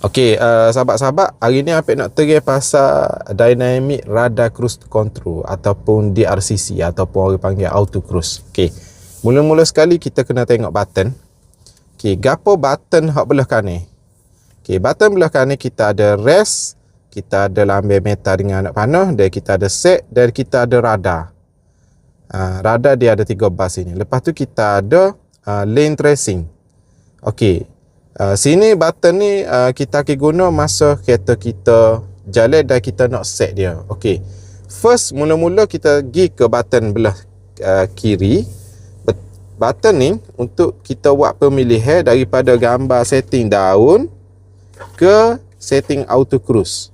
Okey, sahabat-sahabat, hari ni Apek nak terang pasal Dynamic Radar Cruise Control ataupun DRCC ataupun orang panggil Auto Cruise. Okey. Mula-mula sekali kita kena tengok button. Okey, gapo button hak belah kanan? Okey, button belah kanan kita ada rest, kita ada lambe meta dengan anak panah, dan kita ada set, dan kita ada radar. Radar dia ada 3 bar sini. Lepas tu kita ada lane tracing. Okey. Sini button ni kita akan guna masa kereta kita jalan dan kita nak set dia. Okey. First, mula-mula kita pergi ke button belah kiri. Button ni untuk kita buat pemilihan daripada gambar setting daun ke setting auto cruise.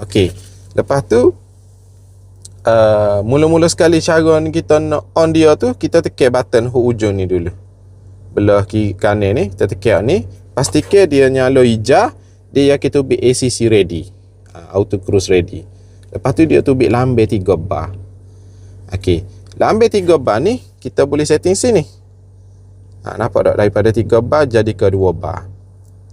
Okey. Lepas tu mula-mula sekali cara kita nak on dia tu, kita tekan button hujung ni dulu. Belah kiri kanan ni kita tekan ni, pastikan dia nyala hijau, dia akan tubik ACC ready, auto cruise ready. Lepas tu dia tubik lambe 3 bar. Okey, lambe 3 bar ni kita boleh setting sini. Nampak tak, daripada 3 bar jadi ke 2 bar,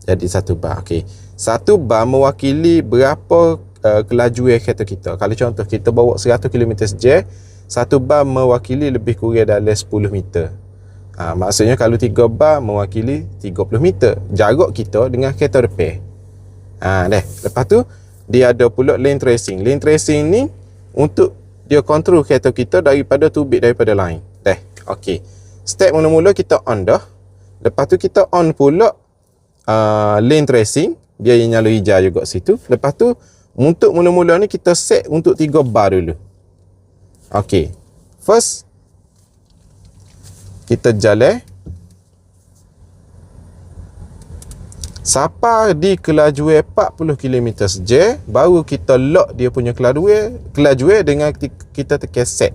jadi 1 bar. Okey, 1 bar mewakili berapa kelajuan kereta kita. Kalau contoh kita bawa 100 km/jam, 1 bar mewakili lebih kurang dalam 10 meter. Maksudnya kalau 3 bar mewakili 30 meter jarak kita dengan kereta depan. Lepas tu dia ada pula lane tracing. Lane tracing ni untuk dia kontrol kereta kita daripada tubik daripada lain. Okey. Step mula-mula kita on dah. Lepas tu kita on pula lane tracing, dia nyala hijau juga situ. Lepas tu untuk mula-mula ni kita set untuk 3 bar dulu. Okey. First kita jalan sampai di kelajuan 40 km/jam, baru kita lock dia punya kelajuan dengan kita tekan set.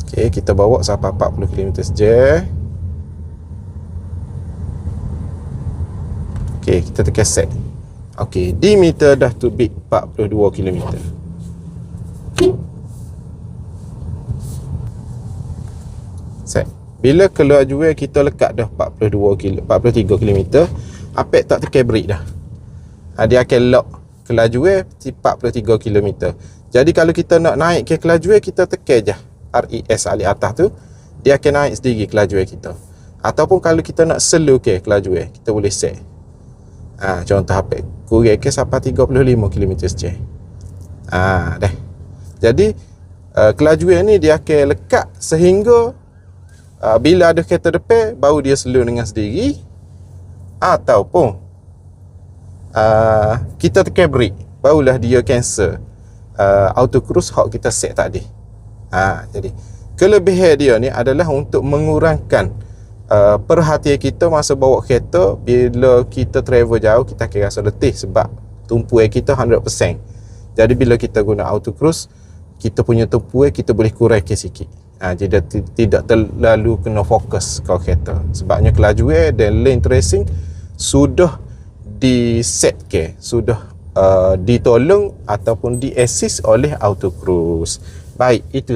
Okey, kita bawa sampai 40 km/jam. Okey, kita tekan set. Okey, di meter dah tubik 42 km. Set. Bila kelajuan kita lekat dah 43 km, Apek tak tekan brake dah. Dia akan lock kelajuan 43 km. Jadi kalau kita nak naik ke kelajuan, kita tekan je RES alik atas tu, dia akan naik sendiri kelajuan kita. Ataupun kalau kita nak slow ke kelajuan, kita boleh set. Contoh Apek kurang ke sampai 35 km/jam. Dah. Jadi kelajuan ni dia akan lekat sehingga bila ada kereta depan, baru dia slow dengan sendiri. Ataupun kita tekan brake, barulah dia cancel auto cruise hak kita set tadi. Jadi kelebihan dia ni adalah untuk mengurangkan perhatian kita masa bawa kereta. Bila kita travel jauh, kita akan rasa letih sebab tumpuan kita 100%. Jadi bila kita guna auto cruise, kita punya tumpuan kita boleh kurangkan sikit. Jadi tidak terlalu kena fokus ke kereta. Sebabnya kelajuan dan lane tracing sudah di-set ke, sudah ditolong ataupun di-assist oleh auto cruise. Baik, itu